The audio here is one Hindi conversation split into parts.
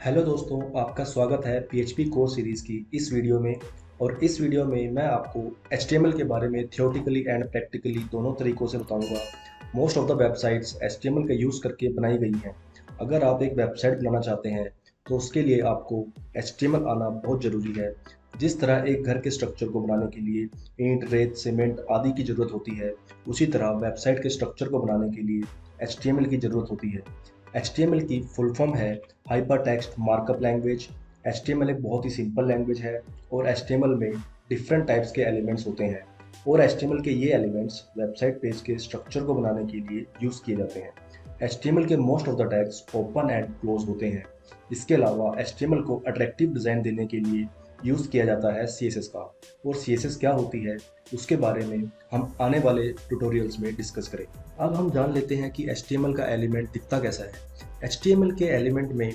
हेलो दोस्तों, आपका स्वागत है पीएचपी कोर्स सीरीज़ की इस वीडियो में। और इस वीडियो में मैं आपको एचटीएमएल के बारे में थियोरेटिकली एंड प्रैक्टिकली दोनों तरीकों से बताऊंगा। Most of the websites HTML का यूज़ करके बनाई गई हैं। अगर आप एक वेबसाइट बनाना चाहते हैं तो उसके लिए आपको एचटीएमएल आना बहुत ज़रूरी है। जिस तरह एक घर के स्ट्रक्चर को बनाने के लिए ईंट, रेत, सीमेंट आदि की ज़रूरत होती है, उसी तरह वेबसाइट के स्ट्रक्चर को बनाने के लिए एचटीएमएल की ज़रूरत होती है। एचटीएमएल की फुल फॉर्म है hyper text markup language. HTML एक बहुत ही सिंपल लैंग्वेज है और एचटीएमएल में डिफरेंट टाइप्स के एलिमेंट्स होते हैं और एचटीएमएल के ये एलिमेंट्स वेबसाइट पेज के स्ट्रक्चर को बनाने के लिए यूज़ किए जाते हैं। एचटीएमएल के most of the tags open and close होते हैं। इसके अलावा एचटीएमएल को अट्रैक्टिव डिज़ाइन देने के लिए यूज़ किया जाता है सीएसएस का। और सीएसएस क्या होती है उसके बारे में हम आने वाले ट्यूटोरियल्स में डिस्कस करें। अब हम जान लेते हैं कि एचटीएमएल का एलिमेंट दिखता कैसा है। एचटीएमएल के एलिमेंट में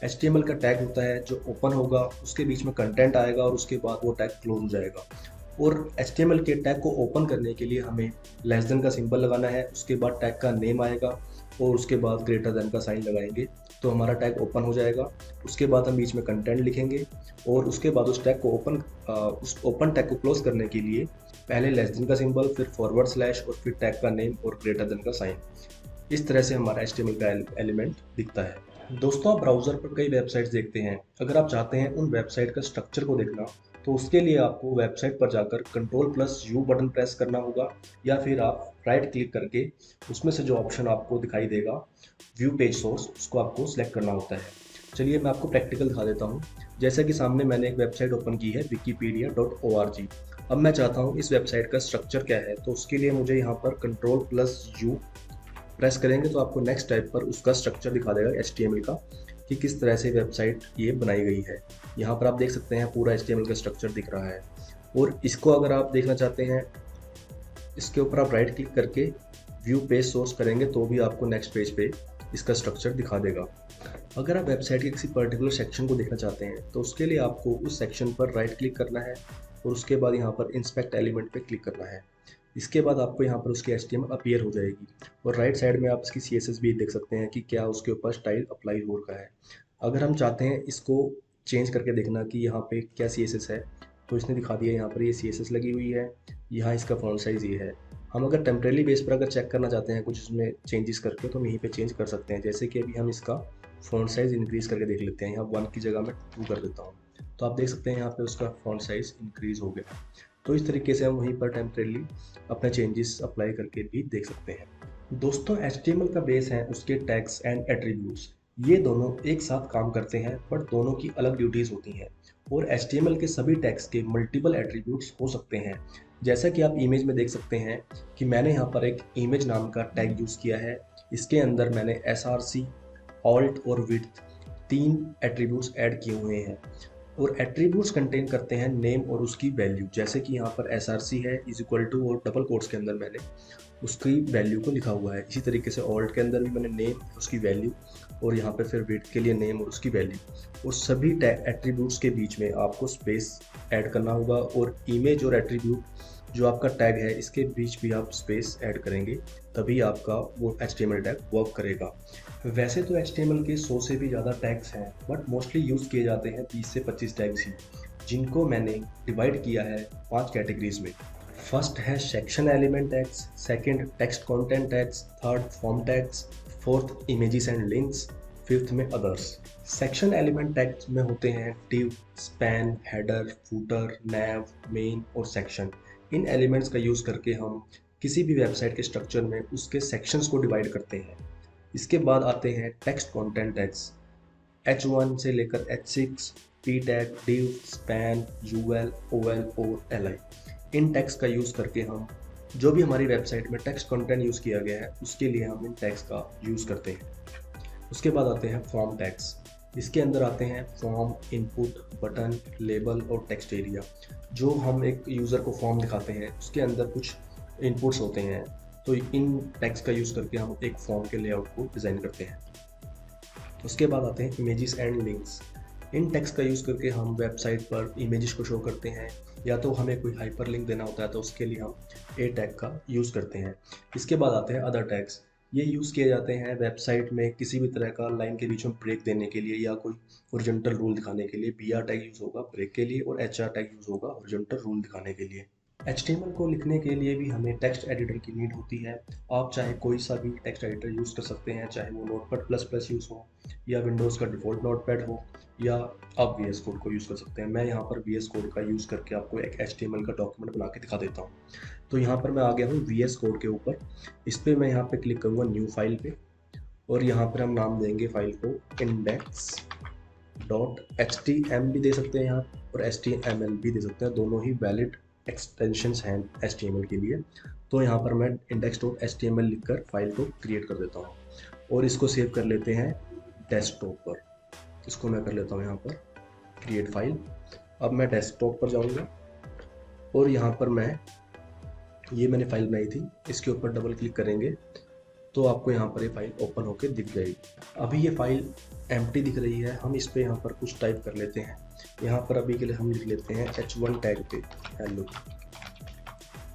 एचटीएमएल का टैग होता है जो ओपन होगा, उसके बीच में कंटेंट आएगा और उसके बाद वो टैग क्लोज हो जाएगा। और एचटीएमएल के टैग को ओपन करने के लिए हमें लेस देन का सिंबल लगाना है, उसके बाद टैग का नेम आएगा और उसके बाद ग्रेटर देन का साइन लगाएंगे तो हमारा टैग ओपन हो जाएगा। उसके बाद हम बीच में कंटेंट लिखेंगे और उसके बाद उस टैग को उस ओपन टैग को क्लोज करने के लिए पहले लेस देन का सिंबल, फिर फॉरवर्ड स्लैश और फिर टैग का नेम और ग्रेटर देन का साइन। इस तरह से हमारा एचटीएमएल का एलिमेंट दिखता है। दोस्तों, आप ब्राउज़र पर कई वेबसाइट्स देखते हैं। अगर आप चाहते हैं उन वेबसाइट का स्ट्रक्चर को देखना तो उसके लिए आपको वेबसाइट पर जाकर Ctrl+U बटन प्रेस करना होगा या फिर आप राइट क्लिक करके उसमें से जो ऑप्शन आपको दिखाई देगा व्यू पेज सोर्स, उसको आपको सिलेक्ट करना होता है। चलिए मैं आपको प्रैक्टिकल दिखा देता हूँ। जैसा कि सामने मैंने एक वेबसाइट ओपन की है wikipedia.org। अब मैं चाहता हूँ इस वेबसाइट का स्ट्रक्चर क्या है, तो उसके लिए मुझे यहाँ पर Ctrl+U प्रेस करेंगे तो आपको नेक्स्ट टाइप पर उसका स्ट्रक्चर दिखा देगा एचटीएमएल का कि किस तरह से वेबसाइट ये बनाई गई है। यहाँ पर आप देख सकते हैं पूरा एचटीएमएल का स्ट्रक्चर दिख रहा है। और इसको अगर आप देखना चाहते हैं, इसके ऊपर आप राइट क्लिक करके व्यू पेज सोर्स करेंगे तो भी आपको नेक्स्ट पेज पे इसका स्ट्रक्चर दिखा देगा। अगर आप वेबसाइट के किसी पर्टिकुलर सेक्शन को देखना चाहते हैं तो उसके लिए आपको उस सेक्शन पर राइट क्लिक करना है और उसके बाद यहाँ पर इंस्पेक्ट एलिमेंट पे क्लिक करना है। इसके बाद आपको यहाँ पर उसकी HTML अपीयर हो जाएगी और राइट साइड में आप इसकी CSS भी देख सकते हैं कि क्या उसके ऊपर स्टाइल अप्लाई हो रखा है। अगर हम चाहते हैं इसको चेंज करके देखना कि यहाँ पे क्या CSS है तो इसने दिखा दिया, यहाँ पर ये CSS लगी हुई है, यहाँ इसका फॉन्ट साइज़ ये है। हम अगर टेम्परेरी बेस पर अगर चेक करना चाहते हैं कुछ इसमें चेंजेस करके तो हम यहीं पे चेंज कर सकते हैं। जैसे कि अभी हम इसका फॉन्ट साइज़ इंक्रीज़ करके देख लेते हैं। यहाँ 1 की जगह मैं 2 कर देता हूँ तो आप देख सकते हैं यहाँ पे उसका फॉन्ट साइज़ इंक्रीज़ हो गया। तो इस तरीके से हम वहीं पर टेम्परेली अपने चेंजेस अप्लाई करके भी देख सकते हैं। दोस्तों, HTML का बेस है उसके टैग्स एंड एट्रीब्यूट्स। ये दोनों एक साथ काम करते हैं बट दोनों की अलग ड्यूटीज़ होती हैं। और HTML के सभी टैग्स के मल्टीपल एट्रीब्यूट्स हो सकते हैं। जैसा कि आप इमेज में देख सकते हैं कि मैंने यहाँ पर एक इमेज नाम का टैग यूज़ किया है। इसके अंदर मैंने SRC, ऑल्ट और विड्थ 3 एट्रीब्यूट्स ऐड किए हुए हैं। और एट्रीब्यूट्स कंटेन करते हैं नेम और उसकी वैल्यू। जैसे कि यहाँ पर SRC है = और डबल कोट्स के अंदर मैंने उसकी वैल्यू को लिखा हुआ है। इसी तरीके से ऑल्ट के अंदर भी मैंने नेम, उसकी वैल्यू और यहाँ पे फिर विड्थ के लिए नेम और उसकी वैल्यू। और सभी एट्रीब्यूट्स के बीच में आपको स्पेस ऐड करना होगा और इमेज और एट्रीब्यूट जो आपका टैग है इसके बीच भी आप स्पेस ऐड करेंगे, तभी आपका वो HTML टैग वर्क करेगा। वैसे तो HTML के 100 से भी ज़्यादा टैग्स हैं बट मोस्टली यूज़ किए जाते हैं 20 से 25 टैग्स ही, जिनको मैंने डिवाइड किया है 5 कैटेगरीज में। फर्स्ट है section element tags, second text content tags, third form tags, fourth images and links, fifth में अदर्स। सेक्शन एलिमेंट टैग्स में होते हैं div, स्पैन, हेडर, फूटर, नैव, मेन और सेक्शन। इन एलिमेंट्स का यूज़ करके हम किसी भी वेबसाइट के स्ट्रक्चर में उसके सेक्शंस को डिवाइड करते हैं। इसके बाद आते हैं टेक्स्ट कंटेंट टैग्स, H1 से लेकर H6, p tag, div, span, ul, ol और li। इन टैग्स का यूज़ करके हम जो भी हमारी वेबसाइट में टेक्स्ट कंटेंट यूज़ किया गया है उसके लिए हम इन टैग्स का यूज़ करते हैं। उसके बाद आते हैं फॉर्म टैग्स। इसके अंदर आते हैं फॉर्म, इनपुट, बटन, लेबल और टेक्स्ट एरिया। जो हम एक यूज़र को फॉर्म दिखाते हैं उसके अंदर कुछ इनपुट्स होते हैं, तो इन टैग्स का यूज़ करके हम एक फॉर्म के लेआउट को डिज़ाइन करते हैं। उसके बाद आते हैं images and links. In tags का यूज़ करके हम वेबसाइट पर इमेजेस को शो करते हैं, या तो हमें कोई हाइपर लिंक देना होता है तो उसके लिए हम ए टैग का यूज़ करते हैं। इसके बाद आते हैं अदर टैग्स। ये यूज़ किए जाते हैं वेबसाइट में किसी भी तरह का लाइन के बीच में ब्रेक देने के लिए या कोई ओरिजेंटल रूल दिखाने के लिए। BR टैग यूज़ होगा ब्रेक के लिए और HR टैग यूज़ होगा ओरिजेंटल रूल दिखाने के लिए। HTML को लिखने के लिए भी हमें टेक्स्ट एडिटर की नीड होती है। आप चाहे कोई सा भी टेक्स्ट एडिटर यूज़ कर सकते हैं, चाहे वो नोटपैड++ यूज़ हो या विंडोज़ का डिफ़ॉल्ट नोटपैड हो, या आप VS कोड को यूज़ कर सकते हैं। मैं यहाँ पर VS कोड का यूज़ करके आपको एक HTML का डॉक्यूमेंट बना के दिखा देता हूँ। तो यहाँ पर मैं आ गया हूँ VS कोड के ऊपर। इस पर मैं यहाँ पे क्लिक करूँगा न्यू फाइल पे, और यहाँ पर हम नाम देंगे फाइल को index.htm भी दे सकते हैं यहाँ, और HTML भी दे सकते हैं। दोनों ही वैलिड एक्सटेंशंस हैं HTML के लिए। तो यहाँ पर मैं index.html लिखकर फाइल को क्रिएट कर देता हूँ और इसको सेव कर लेते हैं डेस्कटॉप पर। इसको मैं कर लेता हूँ यहाँ पर क्रिएट फाइल। अब मैं डेस्कटॉप पर जाऊँगा और यहाँ पर ये मैंने फाइल बनाई थी, इसके ऊपर डबल क्लिक करेंगे तो आपको यहाँ पर ये फाइल ओपन होकर दिख जाएगी। अभी ये फाइल एम्प्टी दिख रही है। हम इस पे यहाँ पर कुछ टाइप कर लेते हैं। यहाँ पर अभी के लिए हम लिख लेते हैं H1 टैग पे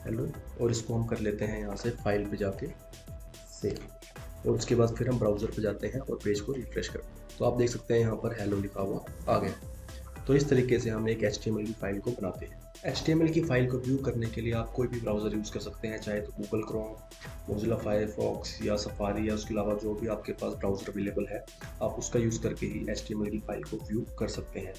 हेलो, और इसको हम कर लेते हैं यहाँ से फाइल पे जाके सेव, और उसके बाद फिर हम ब्राउज़र पे जाते हैं और पेज को रिफ्रेश करते हैं। तो आप देख सकते हैं यहाँ पर हेलो लिखा हुआ आ गया। तो इस तरीके से हम एक HTML की फाइल को बनाते हैं। HTML की फाइल को व्यू करने के लिए आप कोई भी ब्राउज़र यूज़ कर सकते हैं, चाहे तो गूगल क्रोम, मोजिला फायरफॉक्स या सफारी, या उसके अलावा जो भी आपके पास ब्राउज़र अवेलेबल है आप उसका यूज़ करके ही HTML की फाइल को व्यू कर सकते हैं।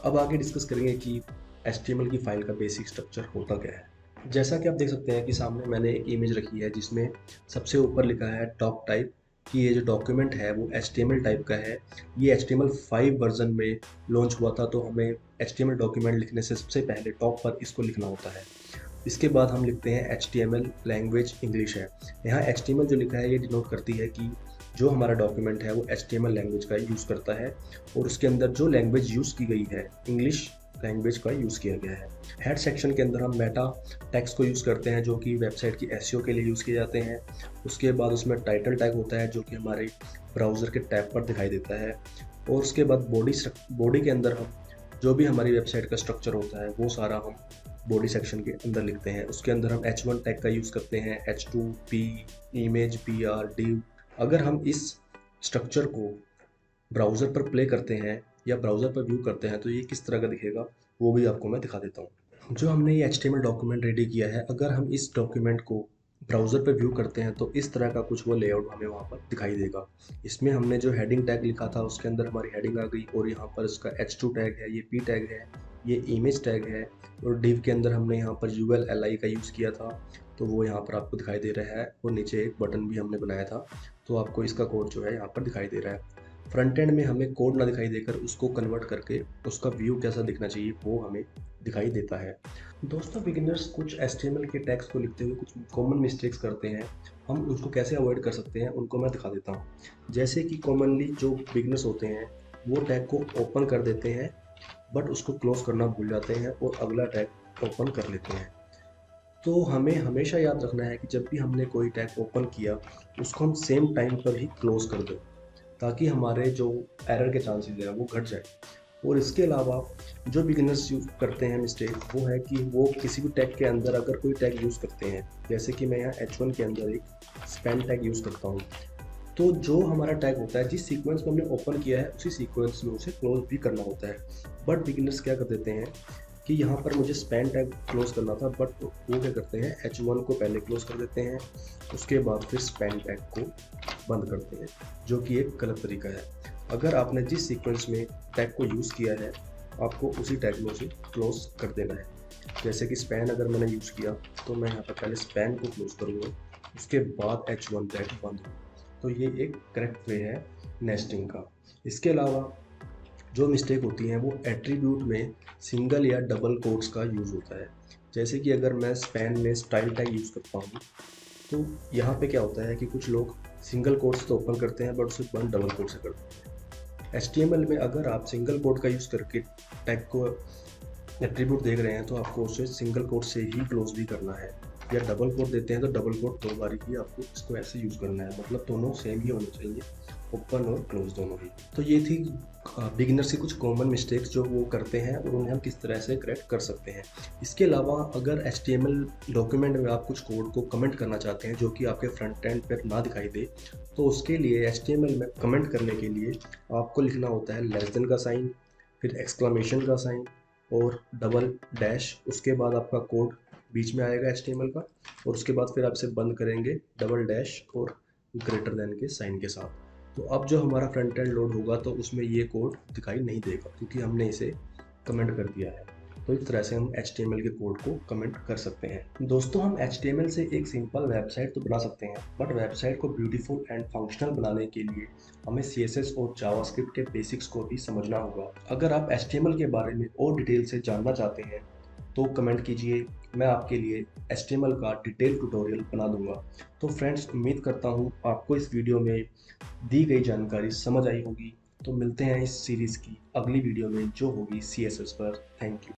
अब आगे डिस्कस करेंगे कि HTML की फाइल का बेसिक स्ट्रक्चर होता क्या है। जैसा कि आप देख सकते हैं कि सामने मैंने एक इमेज रखी है जिसमें सबसे ऊपर लिखा है डॉक टाइप, कि ये जो डॉक्यूमेंट है वो HTML टाइप का है। ये HTML5 वर्जन में लॉन्च हुआ था, तो हमें HTML डॉक्यूमेंट लिखने से सबसे पहले टॉप पर इसको लिखना होता है। इसके बाद हम लिखते हैं HTML लैंग्वेज इंग्लिश है। यहाँ HTML जो लिखा है ये डिनोट करती है कि जो हमारा डॉक्यूमेंट है वो HTML लैंग्वेज का यूज़ करता है, और उसके अंदर जो लैंग्वेज यूज़ की गई है इंग्लिश लैंग्वेज का यूज़ किया गया है। हेड सेक्शन के अंदर हम मेटा टैग्स को यूज़ करते हैं जो कि वेबसाइट की SEO के लिए यूज़ किए जाते हैं। उसके बाद उसमें टाइटल टैग होता है जो कि हमारे ब्राउज़र के टैब पर दिखाई देता है, और उसके बाद बॉडी के अंदर हम जो भी हमारी वेबसाइट का स्ट्रक्चर होता है वो सारा हम बॉडी सेक्शन के अंदर लिखते हैं। उसके अंदर हम H1 टैग का यूज़ करते हैं, H2, P, image, PR, div। अगर हम इस स्ट्रक्चर को ब्राउज़र पर प्ले करते हैं या ब्राउज़र पर व्यू करते हैं तो ये किस तरह का दिखेगा वो भी आपको मैं दिखा देता हूँ। जो हमने ये HTML डॉक्यूमेंट रेडी किया है, अगर हम इस डॉक्यूमेंट को ब्राउज़र पर व्यू करते हैं तो इस तरह का कुछ वो लेआउट हमें वहाँ पर दिखाई देगा। इसमें हमने जो हेडिंग टैग लिखा था उसके अंदर हमारी हेडिंग आ गई, और यहाँ पर इसका H2 टैग है, ये P टैग है, ये इमेज टैग है, और div के अंदर हमने यहाँ पर ULLI का यूज़ किया था तो वो यहाँ पर आपको दिखाई दे रहा है, और नीचे एक बटन भी हमने बनाया था तो आपको इसका कोड जो है यहाँ पर दिखाई दे रहा है। फ्रंट एंड में हमें कोड ना दिखाई देकर उसको कन्वर्ट करके उसका व्यू कैसा दिखना चाहिए वो हमें दिखाई देता है। दोस्तों, बिगिनर्स कुछ HTML के टैग्स को लिखते हुए कुछ कॉमन मिस्टेक्स करते हैं। हम उसको कैसे अवॉइड कर सकते हैं उनको मैं दिखा देता हूँ। जैसे कि कॉमनली जो बिगिनर्स होते हैं वो टैग को ओपन कर देते हैं बट उसको क्लोज करना भूल जाते हैं और अगला टैग ओपन कर लेते हैं। तो हमें हमेशा याद रखना है कि जब भी हमने कोई टैग ओपन किया उसको हम सेम टाइम पर ही क्लोज कर दें, ताकि हमारे जो एरर के चांसेस हैं वो घट जाए। और इसके अलावा जो बिगिनर्स यूज़ करते हैं मिस्टेक वो है कि वो किसी भी टैग के अंदर अगर कोई टैग यूज़ करते हैं, जैसे कि मैं यहाँ H1 के अंदर एक स्पैन टैग यूज़ करता हूँ, तो जो हमारा टैग होता है जिस सीक्वेंस में हमने ओपन किया है उसी सीक्वेंस में उसे क्लोज भी करना होता है। बट बिगिनर्स क्या कर देते हैं कि यहाँ पर मुझे स्पैन टैग क्लोज करना था, बट वो क्या करते हैं H1 को पहले क्लोज कर देते हैं, उसके बाद फिर स्पैन टैग को बंद करते हैं, जो कि एक गलत तरीका है। अगर आपने जिस सीक्वेंस में टैग को यूज़ किया है आपको उसी टैग में उसे क्लोज कर देना है। जैसे कि स्पैन अगर मैंने यूज़ किया तो मैं यहाँ पर पहले स्पैन को क्लोज करूँगा, उसके बाद H1 टैग बंद होगा। तो ये एक करेक्ट वे है नेस्टिंग का। इसके अलावा जो मिस्टेक होती हैं वो एट्रीब्यूट में सिंगल या डबल कोट्स का यूज़ होता है। जैसे कि अगर मैं स्पैन में स्टाइल टैग यूज़ करता हूँ तो यहाँ पे क्या होता है कि कुछ लोग सिंगल कोट्स तो ओपन करते हैं बट उसे बंद डबल कोट से करते हैं। HTML में अगर आप सिंगल कोट का यूज़ करके टैग को एट्रीब्यूट देख रहे हैं तो आपको उसे सिंगल कोट से ही क्लोज भी करना है, या डबल कोट देते हैं तो डबल कोट दो बार ही आपको इसको ऐसे यूज़ करना है, मतलब दोनों सेम ही होने चाहिए। ओपन और क्लोज दोनों ही। तो ये थी बिगिनर्स की कुछ कॉमन मिस्टेक्स जो वो करते हैं और उन्हें हम किस तरह से करेक्ट कर सकते हैं। इसके अलावा अगर HTML डॉक्यूमेंट में आप कुछ कोड को कमेंट करना चाहते हैं जो कि आपके फ्रंट एंड पर ना दिखाई दे, तो उसके लिए HTML में कमेंट करने के लिए आपको लिखना होता है लेस देन का साइन, फिर एक्सक्लामेशन का साइन और डबल डैश। उसके बाद आपका कोड बीच में आएगा HTML का, और उसके बाद फिर आप इसे बंद करेंगे डबल डैश और ग्रेटर देन के साइन के साथ। तो अब जो हमारा फ्रंट एंड लोड होगा तो उसमें ये कोड दिखाई नहीं देगा क्योंकि हमने इसे कमेंट कर दिया है। तो इस तरह से हम HTML के कोड को कमेंट कर सकते हैं। दोस्तों, हम HTML से एक सिंपल वेबसाइट तो बना सकते हैं, बट वेबसाइट को ब्यूटीफुल एंड फंक्शनल बनाने के लिए हमें CSS और जावास्क्रिप्ट के बेसिक्स को भी समझना होगा। अगर आप HTML के बारे में और डिटेल से जानना चाहते हैं तो कमेंट कीजिए, मैं आपके लिए HTML का डिटेल ट्यूटोरियल बना दूंगा। तो फ्रेंड्स, उम्मीद करता हूँ आपको इस वीडियो में दी गई जानकारी समझ आई होगी। तो मिलते हैं इस सीरीज़ की अगली वीडियो में जो होगी CSS पर। Thank you.